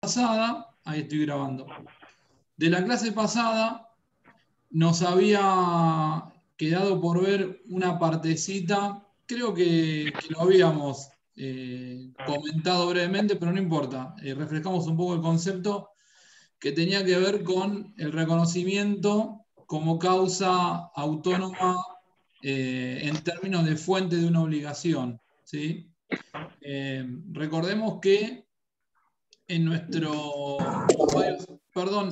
Pasada, ahí estoy grabando. De la clase pasada nos había quedado por ver una partecita, creo que lo habíamos comentado brevemente, pero no importa, refrescamos un poco el concepto que tenía que ver con el reconocimiento como causa autónoma en términos de fuente de una obligación, ¿sí? Recordemos que en nuestro perdón,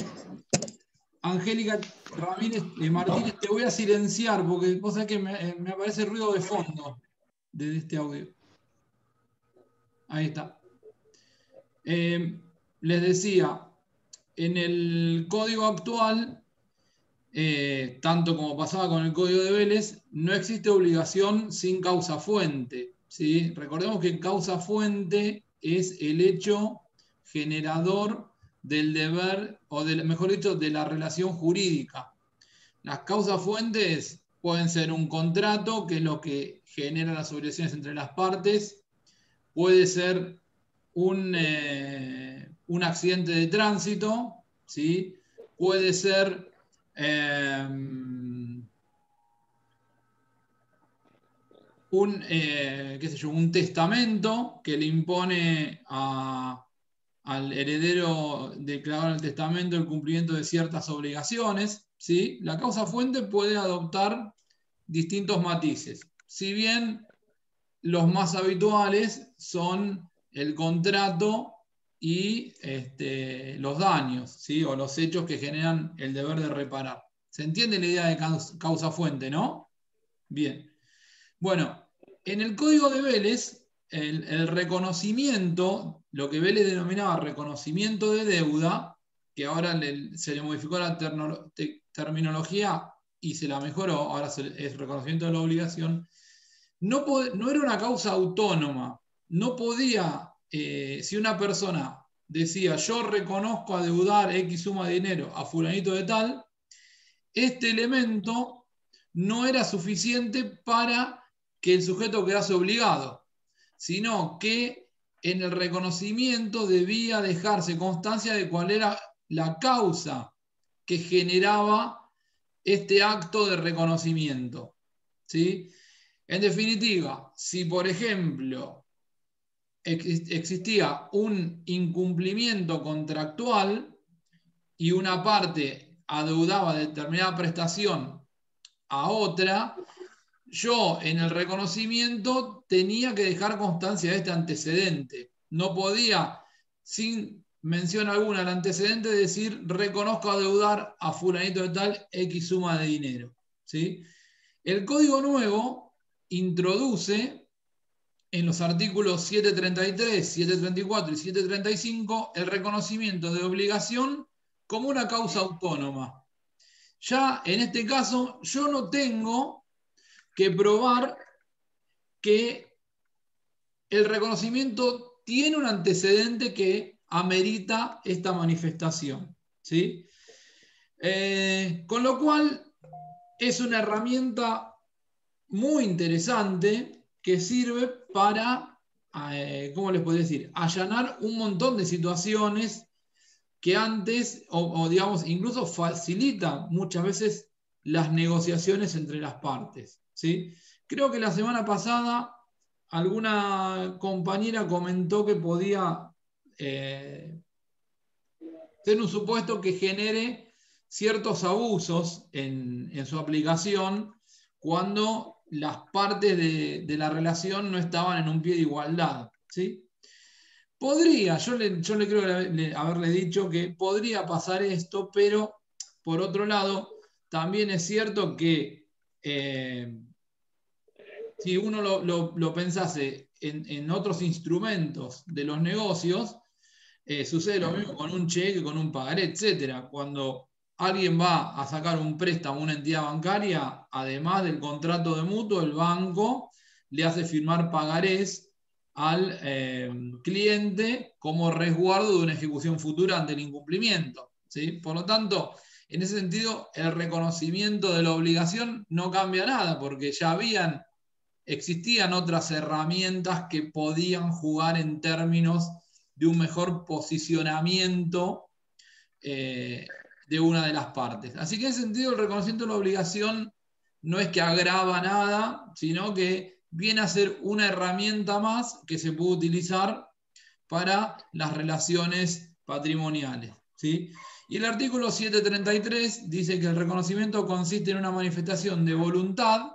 Angélica Ramírez Martínez, te voy a silenciar porque vos sabés que me aparece ruido de fondo de este audio. Ahí está. Les decía, en el código actual, tanto como pasaba con el código de Vélez, no existe obligación sin causa fuente, ¿sí? Recordemos que causa fuente es el hecho generador del deber, o mejor dicho, de la relación jurídica. Las causas fuentes pueden ser un contrato, que es lo que genera las obligaciones entre las partes, puede ser un accidente de tránsito, ¿sí? Puede ser qué sé yo, un testamento que le impone al heredero declarado en el testamento el cumplimiento de ciertas obligaciones, ¿sí? La causa fuente puede adoptar distintos matices. Si bien los más habituales son el contrato y los daños, ¿sí? O los hechos que generan el deber de reparar. ¿Se entiende la idea de causa fuente, no? Bien. Bueno, en el código de Vélez, el reconocimiento, lo que Vélez denominaba reconocimiento de deuda, que ahora se le modificó la terminología y se la mejoró, ahora es reconocimiento de la obligación, no era una causa autónoma. No podía, si una persona decía yo reconozco adeudar X suma de dinero a fulanito de tal, este elemento no era suficiente para que el sujeto quedase obligado, sino que en el reconocimiento debía dejarse constancia de cuál era la causa que generaba este acto de reconocimiento, ¿sí? En definitiva, si por ejemplo existía un incumplimiento contractual y una parte adeudaba determinada prestación a otra, yo en el reconocimiento tenía que dejar constancia de este antecedente. No podía, sin mención alguna, el antecedente decir reconozco adeudar a fulanito de tal X suma de dinero, ¿sí? El código nuevo introduce en los artículos 733, 734 y 735 el reconocimiento de obligación como una causa autónoma. Ya en este caso yo no tengo que probar que el reconocimiento tiene un antecedente que amerita esta manifestación, ¿sí? Con lo cual es una herramienta muy interesante que sirve para, ¿cómo les podría decir?, allanar un montón de situaciones que antes, o digamos, incluso facilita muchas veces las negociaciones entre las partes, ¿sí? Creo que la semana pasada alguna compañera comentó que podía ser un supuesto que genere ciertos abusos en su aplicación cuando las partes de la relación no estaban en un pie de igualdad, ¿sí? Podría, yo le creo haberle dicho que podría pasar esto, pero por otro lado, también es cierto que si uno lo pensase en otros instrumentos de los negocios, sucede lo mismo con un cheque, con un pagaré, etc. Cuando alguien va a sacar un préstamo a una entidad bancaria, además del contrato de mutuo, el banco le hace firmar pagarés al cliente como resguardo de una ejecución futura ante el incumplimiento, ¿sí? Por lo tanto, en ese sentido, el reconocimiento de la obligación no cambia nada, porque ya existían otras herramientas que podían jugar en términos de un mejor posicionamiento de una de las partes. Así que en ese sentido el reconocimiento de la obligación no es que agrava nada, sino que viene a ser una herramienta más que se puede utilizar para las relaciones patrimoniales, ¿sí? Y el artículo 733 dice que el reconocimiento consiste en una manifestación de voluntad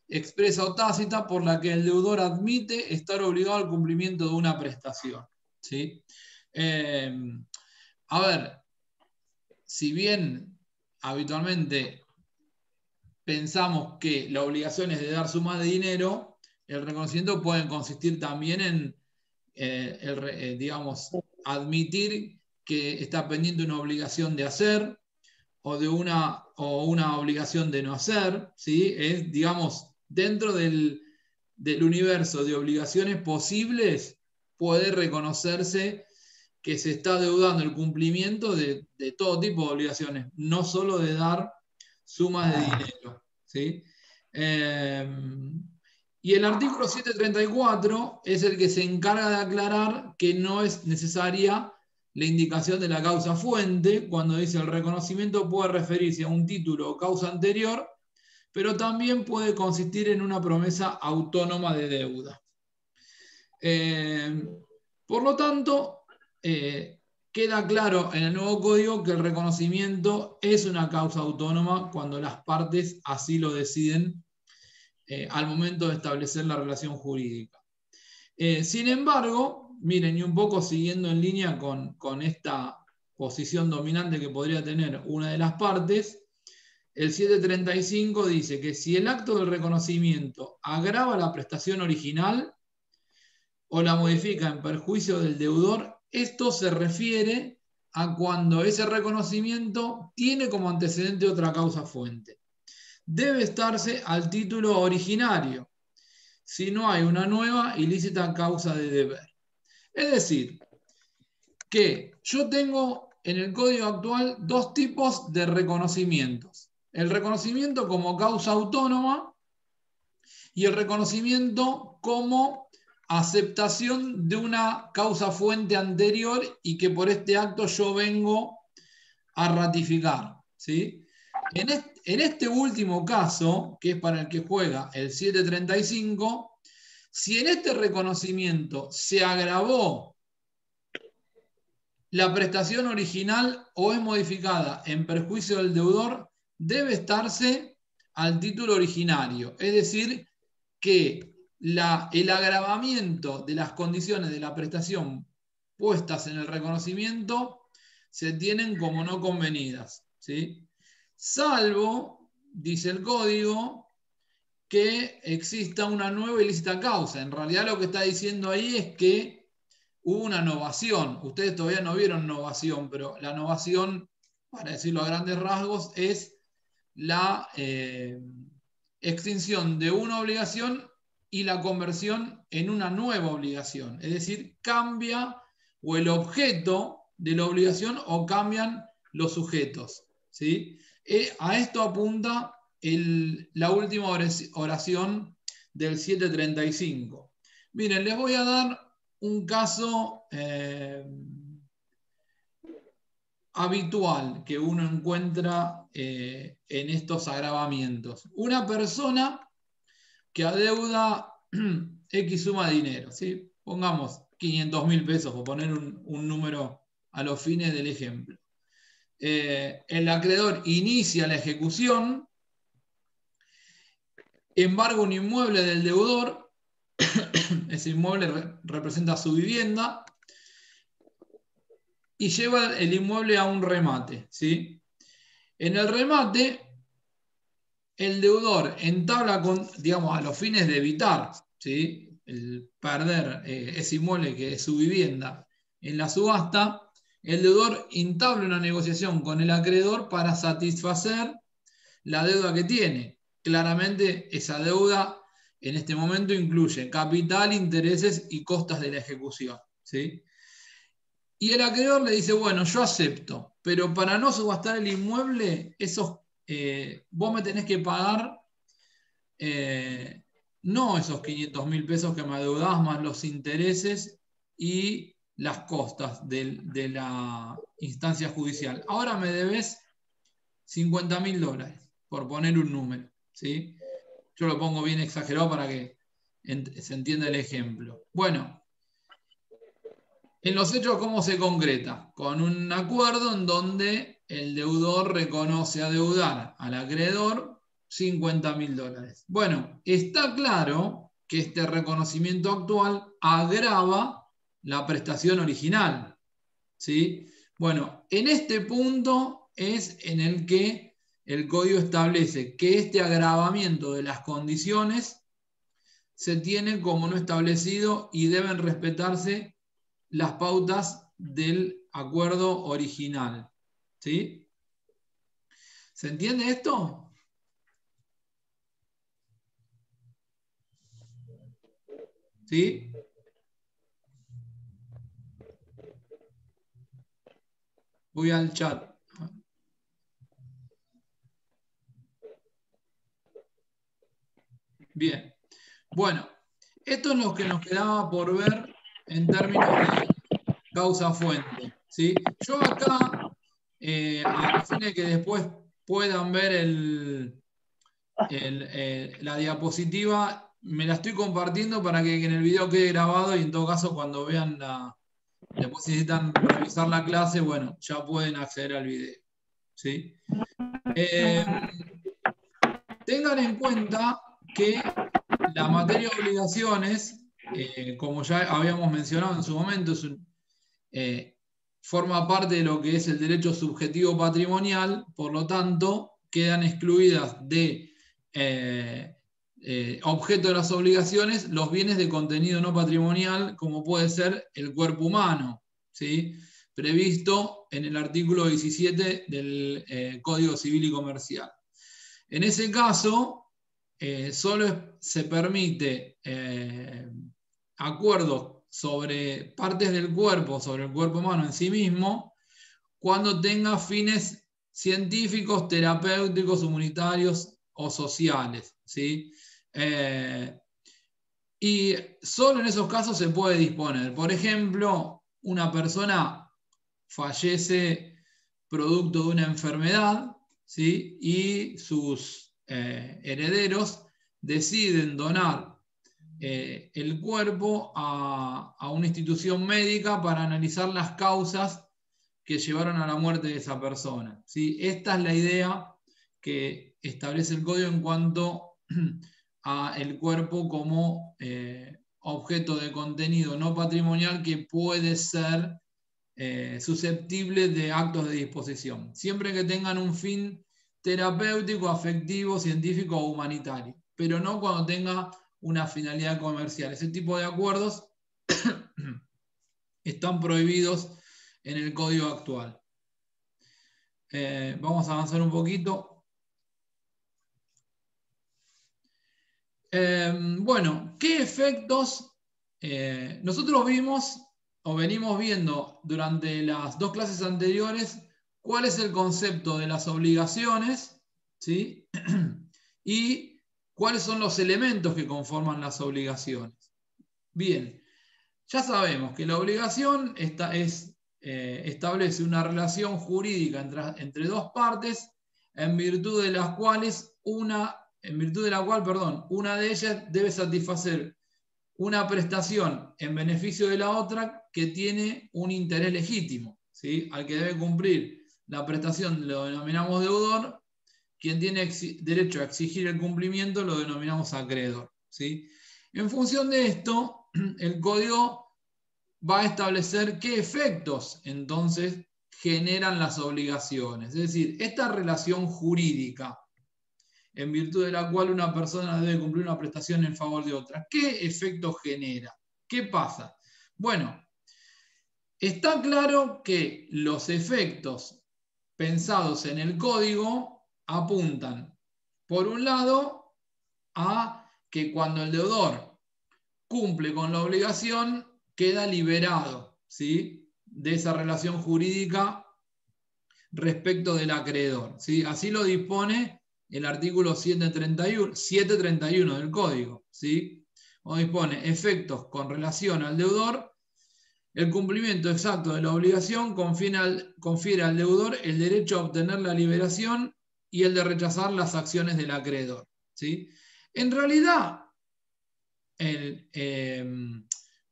expresa o tácita por la que el deudor admite estar obligado al cumplimiento de una prestación, ¿sí? A ver, si bien habitualmente pensamos que la obligación es de dar sumas de dinero, el reconocimiento puede consistir también en, digamos, admitir que está pendiente una obligación de hacer o una obligación de no hacer, ¿sí? Es, digamos, dentro del universo de obligaciones posibles, puede reconocerse que se está deudando el cumplimiento de todo tipo de obligaciones, no solo de dar sumas de dinero, ¿sí? Y el artículo 734 es el que se encarga de aclarar que no es necesaria la indicación de la causa fuente, cuando dice el reconocimiento puede referirse a un título o causa anterior, pero también puede consistir en una promesa autónoma de deuda. Por lo tanto, queda claro en el nuevo código que el reconocimiento es una causa autónoma cuando las partes así lo deciden al momento de establecer la relación jurídica. Sin embargo, miren, y un poco siguiendo en línea con esta posición dominante que podría tener una de las partes, el 735 dice que si el acto del reconocimiento agrava la prestación original o la modifica en perjuicio del deudor, esto se refiere a cuando ese reconocimiento tiene como antecedente otra causa fuente. Debe estarse al título originario, si no hay una nueva ilícita causa de deber. Es decir, que yo tengo en el código actual dos tipos de reconocimientos. El reconocimiento como causa autónoma y el reconocimiento como aceptación de una causa fuente anterior y que por este acto yo vengo a ratificar, ¿sí? En este último caso, que es para el que juega el 735, si en este reconocimiento se agravó la prestación original o es modificada en perjuicio del deudor, debe estarse al título originario. Es decir, que el agravamiento de las condiciones de la prestación puestas en el reconocimiento se tienen como no convenidas, ¿sí? Salvo, dice el código, que exista una nueva ilícita causa. En realidad lo que está diciendo ahí es que hubo una novación. Ustedes todavía no vieron novación, pero la novación, para decirlo a grandes rasgos, es la extinción de una obligación y la conversión en una nueva obligación. Es decir, cambia o el objeto de la obligación o cambian los sujetos, ¿sí? A esto apunta la última oración del 735. Miren, les voy a dar un caso habitual que uno encuentra en estos agravamientos. Una persona que adeuda X suma de dinero, ¿sí? Pongamos 500.000 pesos, por poner un número a los fines del ejemplo. El acreedor inicia la ejecución, embarga un inmueble del deudor, ese inmueble representa su vivienda, y lleva el inmueble a un remate, ¿sí? En el remate, el deudor entabla con, digamos, a los fines de evitar, ¿sí?, el perder ese inmueble que es su vivienda en la subasta, el deudor entabla una negociación con el acreedor para satisfacer la deuda que tiene. Claramente esa deuda en este momento incluye capital, intereses y costas de la ejecución, ¿sí? Y el acreedor le dice, bueno, yo acepto, pero para no subastar el inmueble, vos me tenés que pagar no esos 500.000 pesos que me adeudás más los intereses y las costas de la instancia judicial. Ahora me debes $50.000, por poner un número, ¿sí? Yo lo pongo bien exagerado para que se entienda el ejemplo. Bueno, en los hechos, ¿cómo se concreta? Con un acuerdo en donde el deudor reconoce adeudar al acreedor $50.000. Bueno, está claro que este reconocimiento actual agrava la prestación original, ¿sí? Bueno, en este punto es en el que el código establece que este agravamiento de las condiciones se tiene como no establecido y deben respetarse las pautas del acuerdo original. ¿Sí? ¿Se entiende esto? ¿Sí? Voy al chat. Bien. Bueno, esto es lo que nos quedaba por ver en términos de causa-fuente. ¿Sí? Yo acá, a fin de que después puedan ver la diapositiva, me la estoy compartiendo para que en el video quede grabado y en todo caso cuando vean después necesitan revisar la clase, bueno, ya pueden acceder al video. ¿Sí? Tengan en cuenta que la materia de obligaciones, como ya habíamos mencionado en su momento, forma parte de lo que es el derecho subjetivo patrimonial, por lo tanto, quedan excluidas de objeto de las obligaciones los bienes de contenido no patrimonial, como puede ser el cuerpo humano, ¿sí? Previsto en el artículo 17 del Código Civil y Comercial. En ese caso, solo se permite acuerdos sobre partes del cuerpo, sobre el cuerpo humano en sí mismo, cuando tenga fines científicos, terapéuticos, humanitarios o sociales, ¿sí? Y solo en esos casos se puede disponer. Por ejemplo, una persona fallece producto de una enfermedad, ¿sí? Y sus herederos deciden donar el cuerpo a una institución médica para analizar las causas que llevaron a la muerte de esa persona, ¿sí? Esta es la idea que establece el código en cuanto a el cuerpo como objeto de contenido no patrimonial que puede ser susceptible de actos de disposición, siempre que tengan un fin terapéutico, afectivo, científico o humanitario, pero no cuando tenga una finalidad comercial. Ese tipo de acuerdos están prohibidos en el código actual. Vamos a avanzar un poquito. Bueno, ¿qué efectos nosotros vimos o venimos viendo durante las dos clases anteriores? ¿Cuál es el concepto de las obligaciones? ¿Sí? Y cuáles son los elementos que conforman las obligaciones. Bien, ya sabemos que la obligación establece una relación jurídica entre dos partes en virtud de la cual una de ellas debe satisfacer una prestación en beneficio de la otra que tiene un interés legítimo, ¿sí? Al que debe cumplir la prestación lo denominamos deudor, quien tiene derecho a exigir el cumplimiento lo denominamos acreedor, ¿sí? En función de esto, el código va a establecer qué efectos entonces generan las obligaciones. Es decir, esta relación jurídica en virtud de la cual una persona debe cumplir una prestación en favor de otra, ¿qué efectos genera? ¿Qué pasa? Bueno, está claro que los efectos pensados en el código apuntan, por un lado, a que cuando el deudor cumple con la obligación, queda liberado, ¿sí?, de esa relación jurídica respecto del acreedor, ¿sí? Así lo dispone el artículo 731 del Código, ¿sí? O dispone efectos con relación al deudor El cumplimiento exacto de la obligación confiere al deudor el derecho a obtener la liberación y el de rechazar las acciones del acreedor, ¿sí? En realidad,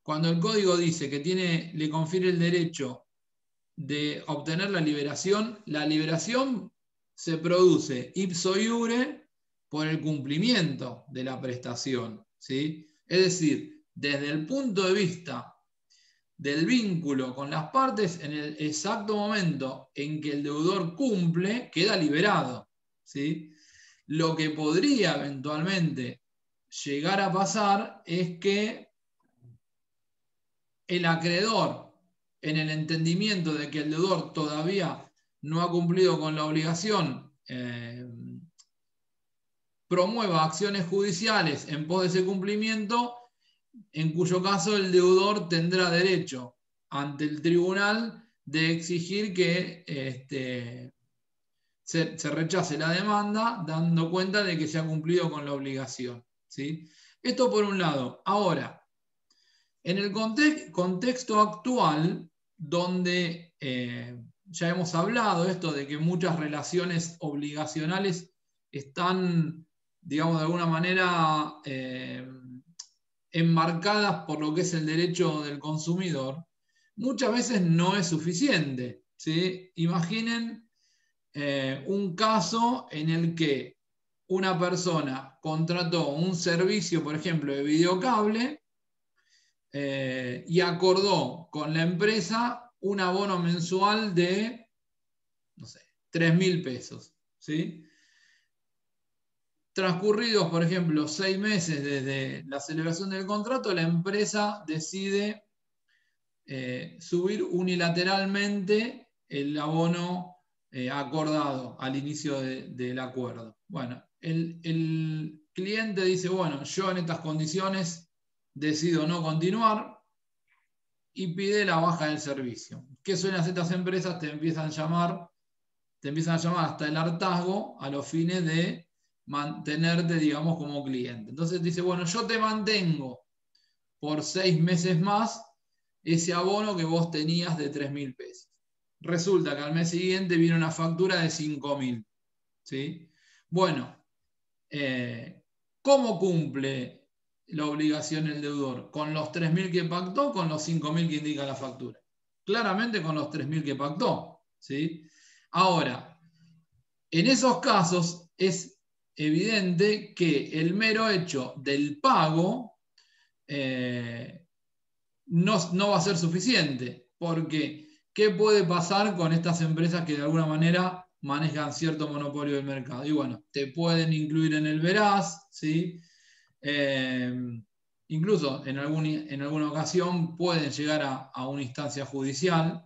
cuando el código dice que le confiere el derecho de obtener la liberación se produce ipso iure por el cumplimiento de la prestación, ¿sí? Es decir, desde el punto de vista del vínculo con las partes, en el exacto momento en que el deudor cumple, queda liberado, ¿sí? Lo que podría eventualmente llegar a pasar es que el acreedor, en el entendimiento de que el deudor todavía no ha cumplido con la obligación, promueva acciones judiciales en pos de ese cumplimiento, en cuyo caso el deudor tendrá derecho ante el tribunal de exigir que se rechace la demanda, dando cuenta de que se ha cumplido con la obligación, ¿sí? Esto por un lado. Ahora, en el contexto actual, donde ya hemos hablado esto de que muchas relaciones obligacionales están, digamos, de alguna manera enmarcadas por lo que es el derecho del consumidor, muchas veces no es suficiente, ¿sí? Imaginen un caso en el que una persona contrató un servicio, por ejemplo, de videocable, y acordó con la empresa un abono mensual de, no sé, 3.000 pesos, ¿sí? Transcurridos, por ejemplo, 6 meses desde la celebración del contrato, la empresa decide subir unilateralmente el abono acordado al inicio del acuerdo. Bueno, el cliente dice, bueno, yo en estas condiciones decido no continuar y pide la baja del servicio. ¿Qué suelen hacer estas empresas? Te empiezan a llamar hasta el hartazgo a los fines de mantenerte, digamos, como cliente. Entonces dice, bueno, yo te mantengo por 6 meses más ese abono que vos tenías de 3.000 pesos. Resulta que al mes siguiente viene una factura de 5.000. ¿Sí? Bueno, ¿cómo cumple la obligación el deudor? ¿Con los 3.000 que pactó o con los 5.000 que indica la factura? Claramente con los 3.000 que pactó, ¿sí? Ahora, en esos casos es evidente que el mero hecho del pago no va a ser suficiente, porque ¿qué puede pasar con estas empresas que de alguna manera manejan cierto monopolio del mercado? Y bueno, te pueden incluir en el veraz, ¿sí? Incluso en alguna ocasión pueden llegar a una instancia judicial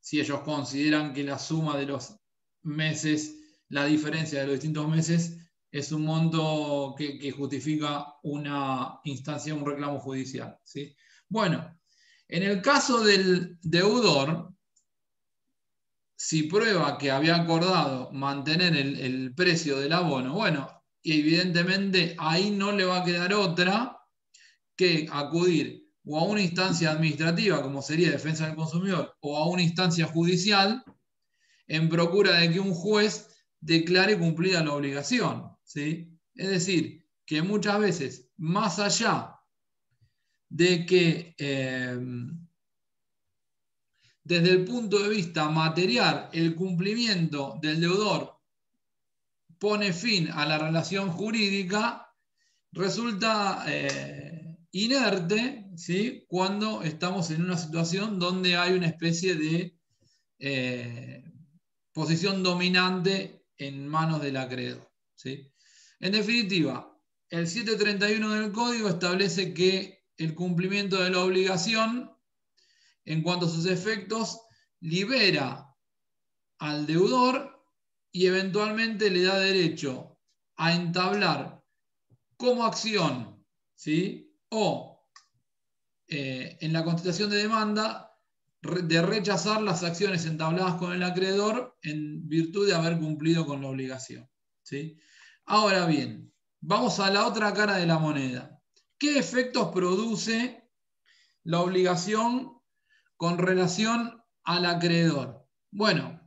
si ellos consideran que la suma de los meses, la diferencia de los distintos meses, es un monto que justifica una instancia, un reclamo judicial, ¿sí? Bueno, en el caso del deudor, si prueba que había acordado mantener el precio del abono, bueno, evidentemente ahí no le va a quedar otra que acudir o a una instancia administrativa, como sería defensa del consumidor, o a una instancia judicial, en procura de que un juez declare cumplida la obligación, ¿sí? Es decir, que muchas veces, más allá de que desde el punto de vista material el cumplimiento del deudor pone fin a la relación jurídica, resulta inerte, ¿sí? Cuando estamos en una situación donde hay una especie de posición dominante en manos del acreedor, ¿sí? En definitiva, el 731 del Código establece que el cumplimiento de la obligación, en cuanto a sus efectos, libera al deudor y eventualmente le da derecho a entablar como acción, ¿sí? O en la contestación de demanda, de rechazar las acciones entabladas con el acreedor en virtud de haber cumplido con la obligación, ¿sí? Ahora bien, vamos a la otra cara de la moneda. ¿Qué efectos produce la obligación con relación al acreedor? Bueno,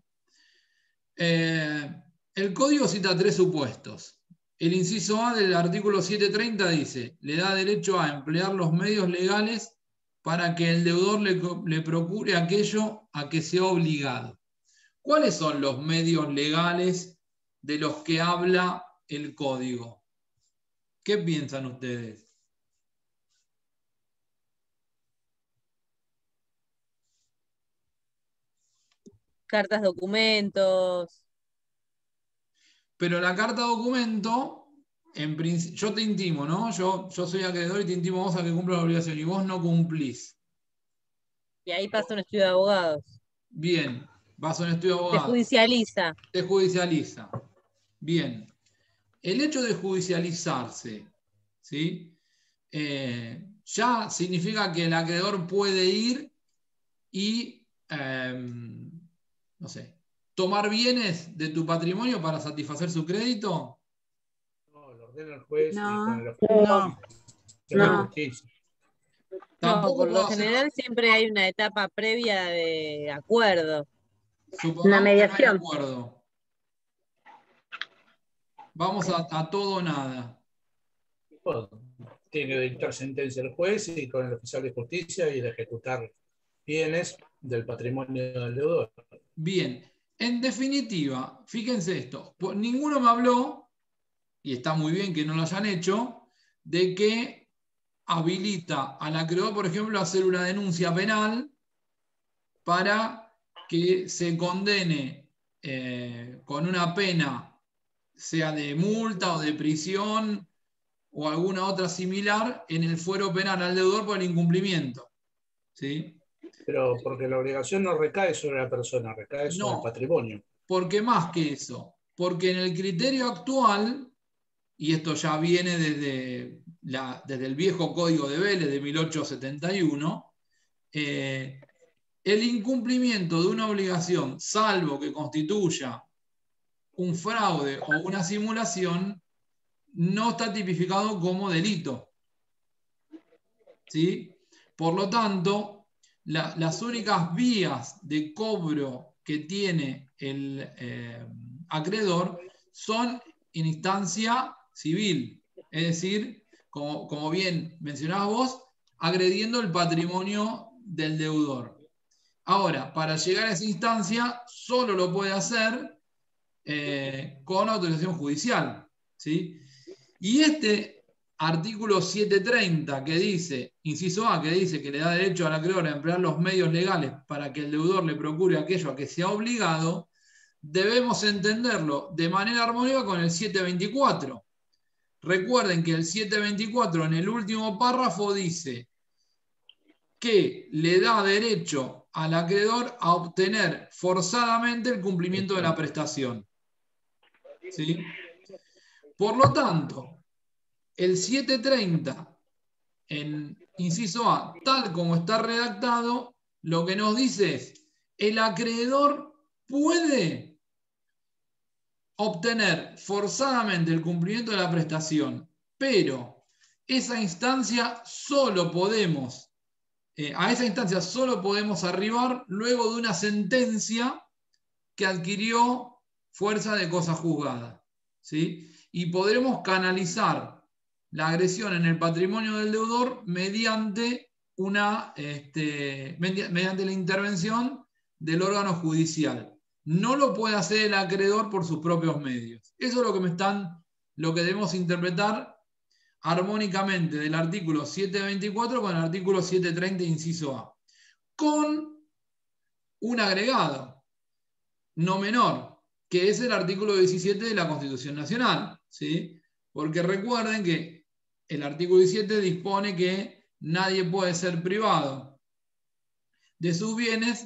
el código cita 3 supuestos. El inciso A del artículo 730 dice, le da derecho a emplear los medios legales para que el deudor le procure aquello a que sea obligado. ¿Cuáles son los medios legales de los que habla el código? ¿Qué piensan ustedes? Cartas, documentos. Pero la carta documento, yo te intimo, ¿no? Yo soy acreedor y te intimo a vos a que cumpla la obligación y vos no cumplís. Y ahí pasa un estudio de abogados. Bien, vas a un estudio de Se abogado. judicializa. Te judicializa. Bien. El hecho de judicializarse, ¿sí? Ya significa que el acreedor puede ir y, no sé, tomar bienes de tu patrimonio para satisfacer su crédito. No, lo ordena el juez y con No, el no, de no. justicia. No, Tampoco por puedo lo hacer, general siempre hay una etapa previa de acuerdo. supongamos Una que no hay mediación. acuerdo. Vamos a todo o nada. Bueno, tiene que dictar sentencia el juez y con el oficial de justicia y de ejecutar bienes del patrimonio del deudor. Bien, en definitiva, fíjense esto, ninguno me habló, y está muy bien que no lo hayan hecho, de que habilita al acreedor, por ejemplo, a hacer una denuncia penal para que se condene con una pena, sea de multa o de prisión o alguna otra similar, en el fuero penal al deudor por el incumplimiento. ¿Sí? Pero porque la obligación no recae sobre la persona, recae sobre el No, patrimonio. porque más que eso, porque en el criterio actual, y esto ya viene desde el viejo Código de Vélez de 1871, el incumplimiento de una obligación, salvo que constituya un fraude o una simulación, no está tipificado como delito. ¿Sí? Por lo tanto, las únicas vías de cobro que tiene el acreedor son en instancia civil, es decir, como bien mencionabas vos, agrediendo el patrimonio del deudor. Ahora, para llegar a esa instancia, solo lo puede hacer con autorización judicial. ¿Sí? Y este artículo 730 que dice, inciso A, que dice que le da derecho al acreedor a emplear los medios legales para que el deudor le procure aquello a que sea obligado, debemos entenderlo de manera armónica con el 724. Recuerden que el 724 en el último párrafo dice que le da derecho al acreedor a obtener forzadamente el cumplimiento de la prestación. ¿Sí? Por lo tanto, el 730 en inciso A, tal como está redactado, lo que nos dice es, el acreedor puede obtener forzadamente el cumplimiento de la prestación, pero esa instancia solo podemos, a esa instancia solo podemos arribar luego de una sentencia que adquirió fuerza de cosa juzgada. ¿Sí? Y podremos canalizar la agresión en el patrimonio del deudor mediante la intervención del órgano judicial. No lo puede hacer el acreedor por sus propios medios. Eso es lo que debemos interpretar armónicamente del artículo 724 con el artículo 730, inciso A. Con un agregado no menor, que es el artículo 17 de la Constitución Nacional. ¿Sí? Porque recuerden que el artículo 17 dispone que nadie puede ser privado de sus bienes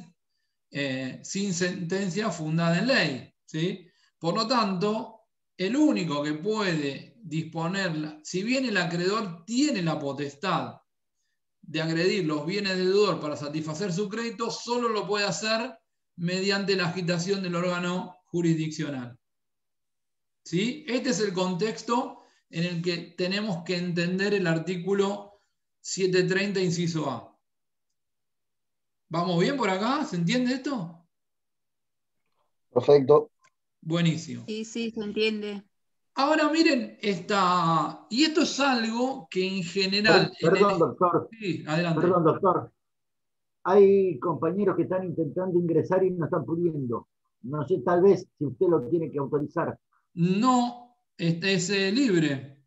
sin sentencia fundada en ley. ¿Sí? Por lo tanto, el único que puede disponer, si bien el acreedor tiene la potestad de agredir los bienes del deudor para satisfacer su crédito, solo lo puede hacer mediante la agitación del órgano jurisdiccional. ¿Sí? Este es el contexto en el que tenemos que entender el artículo 730, inciso A. ¿Vamos bien por acá? ¿Se entiende esto? Perfecto. Buenísimo. Sí, sí, se entiende. Ahora miren, y esto es algo que en general... Perdón, doctor. Sí, adelante. Perdón, doctor. Hay compañeros que están intentando ingresar y no están pudiendo. No sé, tal vez si usted lo tiene que autorizar. No, es libre.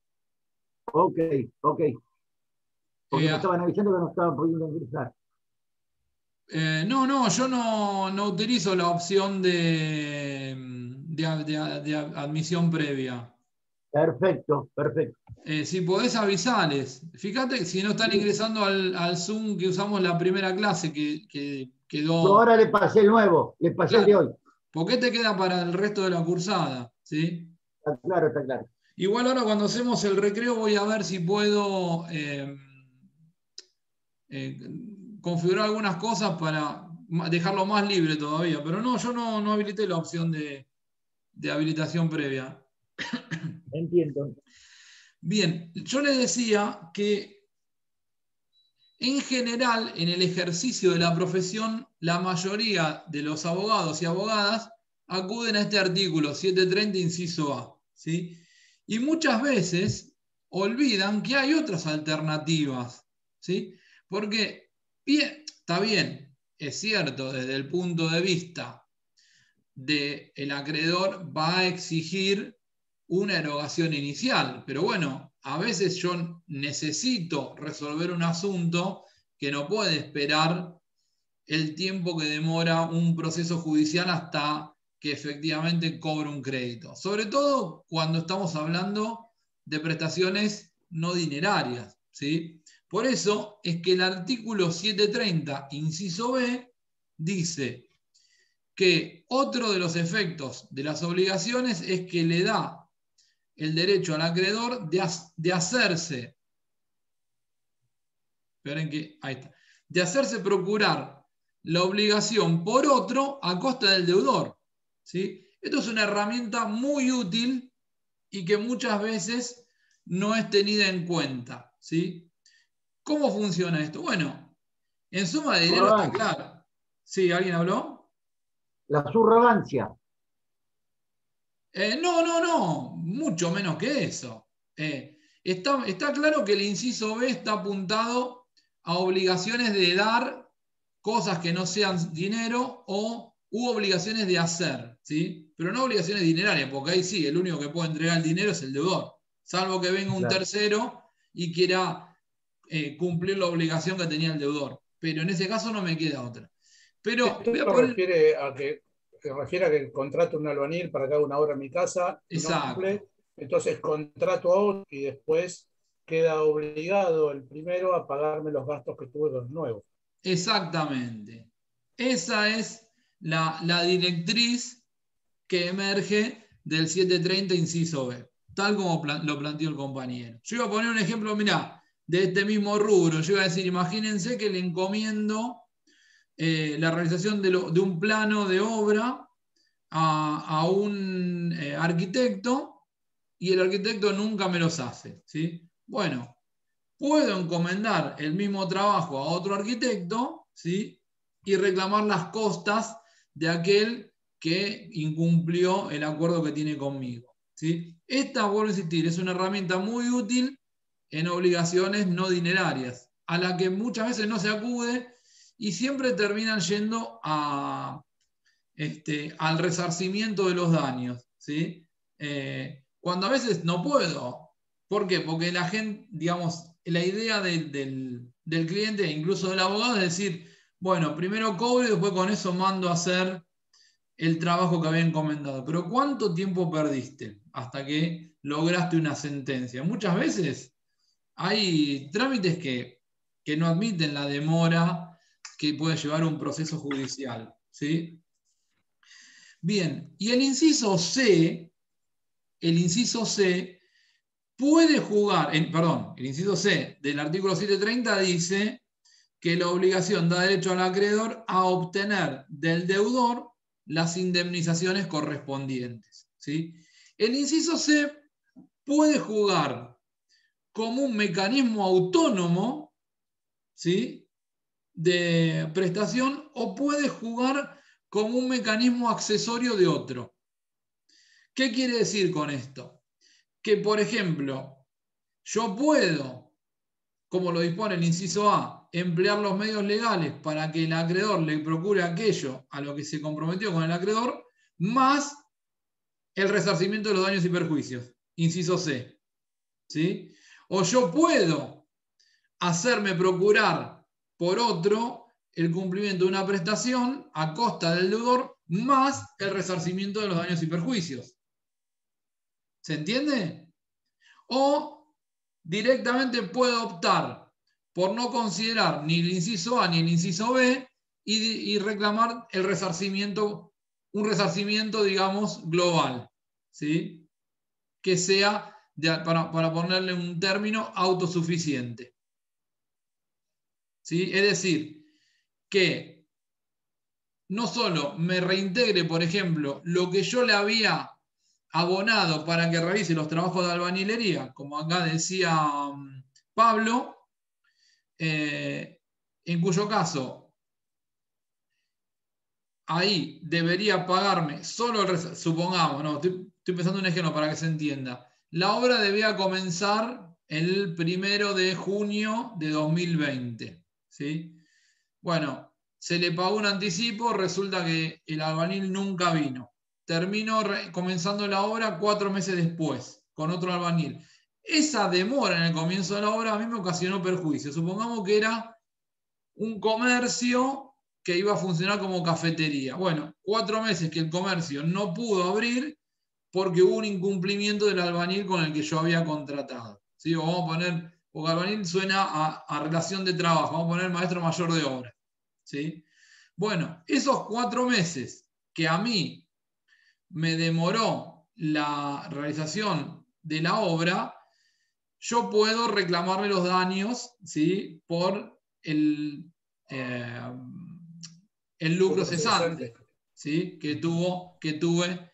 Ok. Porque me estaban avisando que no estaban pudiendo ingresar. No, yo no utilizo la opción de admisión previa. Perfecto. Si podés avisarles. Fíjate que si no están ingresando al Zoom que usamos la primera clase, que quedó... Yo ahora le pasé el nuevo, le pasé Claro. el de hoy. ¿Por qué te queda para el resto de la cursada? ¿Sí? Está claro. Igual ahora cuando hacemos el recreo voy a ver si puedo configurar algunas cosas para dejarlo más libre todavía. Pero no, yo no habilité la opción de habilitación previa. Entiendo. Bien, yo les decía que en general en el ejercicio de la profesión la mayoría de los abogados y abogadas acuden a este artículo 730 inciso A, ¿sí? Y muchas veces olvidan que hay otras alternativas, ¿sí? Porque bien, está bien, es cierto, desde el punto de vista del acreedor va a exigir una erogación inicial, pero bueno, a veces yo necesito resolver un asunto que no puede esperar el tiempo que demora un proceso judicial hasta que efectivamente cobre un crédito. Sobre todo cuando estamos hablando de prestaciones no dinerarias, ¿sí? Por eso es que el artículo 730, inciso B, dice que otro de los efectos de las obligaciones es que le da el derecho al acreedor de hacerse, esperen que, ahí está, de hacerse procurar la obligación por otro a costa del deudor, ¿sí? Esto es una herramienta muy útil y que muchas veces no es tenida en cuenta, ¿sí? ¿Cómo funciona esto? Bueno, en suma de dinero está claro. ¿Sí? ¿Alguien habló? La subrogancia. No, mucho menos que eso. Está claro que el inciso B está apuntado a obligaciones de dar cosas que no sean dinero u obligaciones de hacer, ¿sí? Pero no obligaciones dinerarias, porque ahí sí, el único que puede entregar el dinero es el deudor, salvo que venga un tercero y quiera cumplir la obligación que tenía el deudor. Pero en ese caso no me queda otra. Pero voy a poner... refiere a que contrato un albañil para que haga una obra en mi casa, no cumple, entonces contrato a otro y después queda obligado el primero a pagarme los gastos que tuve con el nuevo. Exactamente. Esa es la directriz que emerge del 730 inciso B, tal como lo planteó el compañero. Yo iba a poner un ejemplo, mirá, de este mismo rubro. Yo iba a decir, imagínense que le encomiendo la realización de un plano de obra a un arquitecto y el arquitecto nunca me los hace, ¿sí? Bueno, puedo encomendar el mismo trabajo a otro arquitecto, ¿sí? Y reclamar las costas de aquel que incumplió el acuerdo que tiene conmigo, ¿sí? Esta, vuelvo a insistir, es una herramienta muy útil en obligaciones no dinerarias, a la que muchas veces no se acude y siempre terminan yendo al resarcimiento de los daños, ¿sí? Cuando a veces no puedo. ¿Por qué? Porque la gente, digamos, la idea del cliente e incluso del abogado es decir, bueno, primero cobro y después con eso mando a hacer el trabajo que había encomendado. Pero ¿cuánto tiempo perdiste hasta que lograste una sentencia? Muchas veces hay trámites que no admiten la demora que puede llevar un proceso judicial, ¿sí? Bien, y el inciso C puede jugar, el inciso C del artículo 730 dice que la obligación da derecho al acreedor a obtener del deudor las indemnizaciones correspondientes, ¿sí? El inciso C puede jugar como un mecanismo autónomo, ¿sí? de prestación o puede jugar como un mecanismo accesorio de otro. ¿Qué quiere decir con esto? Que, por ejemplo, yo puedo, como lo dispone el inciso A, emplear los medios legales para que el acreedor le procure aquello a lo que se comprometió con el acreedor, más el resarcimiento de los daños y perjuicios, inciso C. ¿Sí? O yo puedo hacerme procurar por otro el cumplimiento de una prestación a costa del deudor más el resarcimiento de los daños y perjuicios. ¿Se entiende? O directamente puedo optar por no considerar ni el inciso A ni el inciso B y reclamar el resarcimiento, un resarcimiento, digamos, global, ¿sí? Que sea, para ponerle un término, autosuficiente. ¿Sí? Es decir, que no solo me reintegre, por ejemplo, lo que yo le había abonado para que realice los trabajos de albañilería, como acá decía Pablo, en cuyo caso ahí debería pagarme solo el supongamos, no, estoy pensando en un ejemplo para que se entienda. La obra debía comenzar el 1 de junio de 2020. ¿Sí? Bueno, se le pagó un anticipo, resulta que el albañil nunca vino. Terminó comenzando la obra 4 meses después, con otro albañil. Esa demora en el comienzo de la obra a mí me ocasionó perjuicio. Supongamos que era un comercio que iba a funcionar como cafetería. Bueno, 4 meses que el comercio no pudo abrir porque hubo un incumplimiento del albañil con el que yo había contratado. ¿Sí? Vamos a poner, porque albañil suena a relación de trabajo, vamos a poner maestro mayor de obra. ¿Sí? Bueno, esos 4 meses que a mí me demoró la realización de la obra, yo puedo reclamarle los daños, ¿sí? Por el lucro cesante, ¿sí? que tuve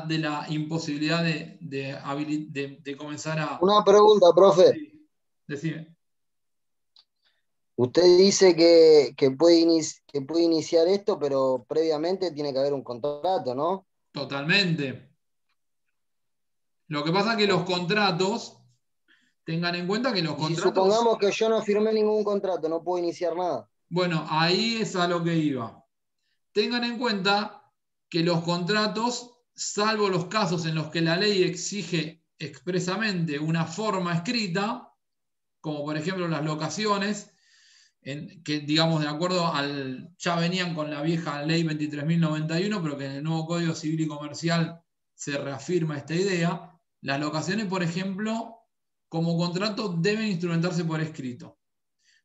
de la imposibilidad de comenzar a... Una pregunta, profe. Sí, decime. Usted dice que puede iniciar esto, pero previamente tiene que haber un contrato, ¿no? Totalmente. Lo que pasa es que los contratos, tengan en cuenta que los Y si contratos... supongamos que yo no firmé ningún contrato, no puedo iniciar nada. Bueno, ahí es a lo que iba. Tengan en cuenta que los contratos, salvo los casos en los que la ley exige expresamente una forma escrita, como por ejemplo las locaciones, que digamos de acuerdo ya venían con la vieja ley 23.091, pero que en el nuevo Código Civil y Comercial se reafirma esta idea. Las locaciones, por ejemplo, como contrato deben instrumentarse por escrito.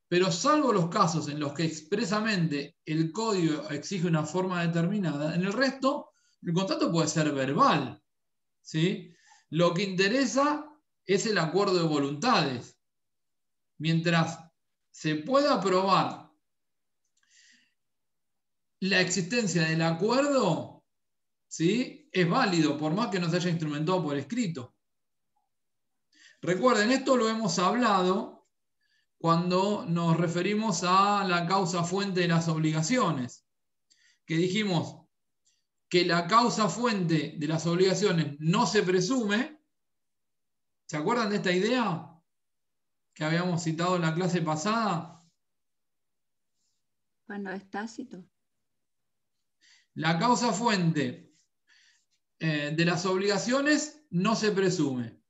Pero salvo los casos en los que expresamente el código exige una forma determinada, en el resto el contrato puede ser verbal. ¿Sí? Lo que interesa es el acuerdo de voluntades. Mientras se pueda probar la existencia del acuerdo, ¿sí? Es válido, por más que no se haya instrumentado por escrito. Recuerden, esto lo hemos hablado cuando nos referimos a la causa fuente de las obligaciones, que dijimos que la causa fuente de las obligaciones no se presume. ¿Se acuerdan de esta idea que habíamos citado en la clase pasada? Cuando es tácito. La causa fuente de las obligaciones no se presume.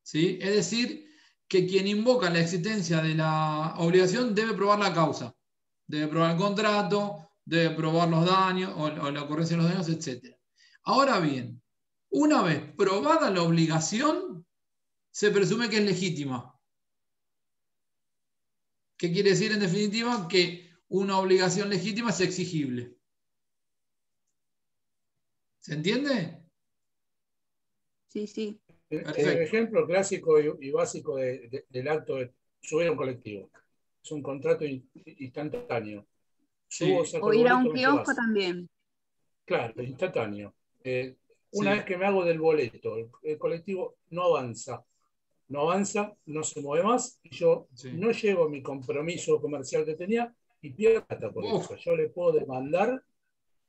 ¿Sí? Es decir, que quien invoca la existencia de la obligación debe probar la causa. Debe probar el contrato, debe probar los daños o la ocurrencia de los daños, etc. Ahora bien, una vez probada la obligación, se presume que es legítima. ¿Qué quiere decir en definitiva? Que una obligación legítima es exigible. ¿Se entiende? Sí, sí. El ejemplo clásico y básico del acto es subir a un colectivo. Es un contrato instantáneo. Sí. O ir a un kiosco también. Claro, instantáneo. Una vez que me hago del boleto, el colectivo no avanza, no se mueve más, y yo no llevo mi compromiso comercial que tenía y pierdo plata por eso. Yo le puedo demandar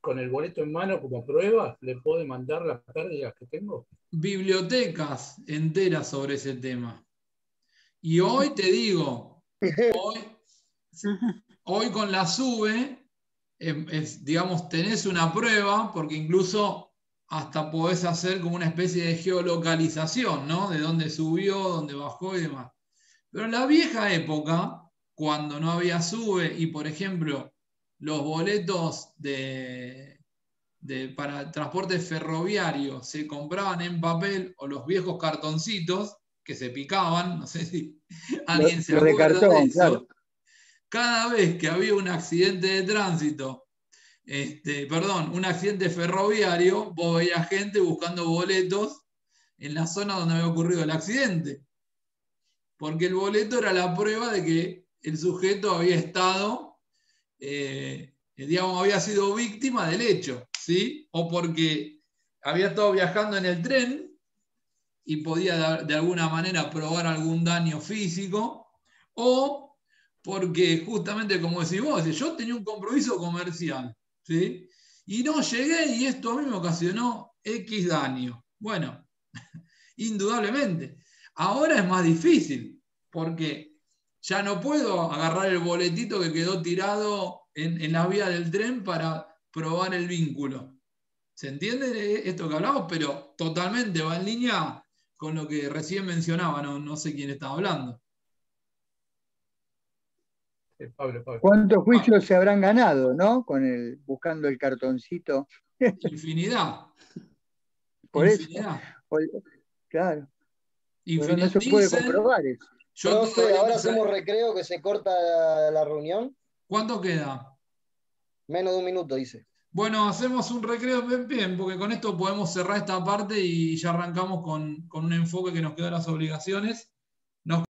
con el boleto en mano como prueba, le puedo demandar las pérdidas que tengo. Bibliotecas enteras sobre ese tema. Y hoy te digo, hoy con la SUBE, digamos, tenés una prueba, porque incluso hasta podés hacer como una especie de geolocalización, ¿no? De dónde subió, dónde bajó y demás. Pero en la vieja época, cuando no había SUBE y, por ejemplo, los boletos para transporte ferroviario se compraban en papel, o los viejos cartoncitos que se picaban, no sé si alguien se acuerda de cartón, de eso. Claro. Cada vez que había un accidente de tránsito, un accidente ferroviario, vos veías gente buscando boletos en la zona donde había ocurrido el accidente. Porque el boleto era la prueba de que el sujeto había estado, digamos, había sido víctima del hecho, ¿sí? O porque había estado viajando en el tren y podía de alguna manera probar algún daño físico, o porque justamente, como decís vos, yo tenía un compromiso comercial, ¿sí? Y no llegué y esto a mí me ocasionó X daño. Bueno, indudablemente. Ahora es más difícil, porque ya no puedo agarrar el boletito que quedó tirado en la vía del tren para probar el vínculo. ¿Se entiende esto que hablamos? Pero totalmente va en línea con lo que recién mencionaba, no sé quién estaba hablando. Pablo. ¿Cuántos juicios se habrán ganado, no? Buscando el cartoncito. Infinidad. Por Infinidad. Eso. Claro. Infinidad. No se puede comprobar eso. Profe, ahora hacemos recreo, que se corta la reunión. ¿Cuánto queda? Menos de un minuto, dice. Bueno, hacemos un recreo bien, porque con esto podemos cerrar esta parte y ya arrancamos con un enfoque que nos queda de las obligaciones.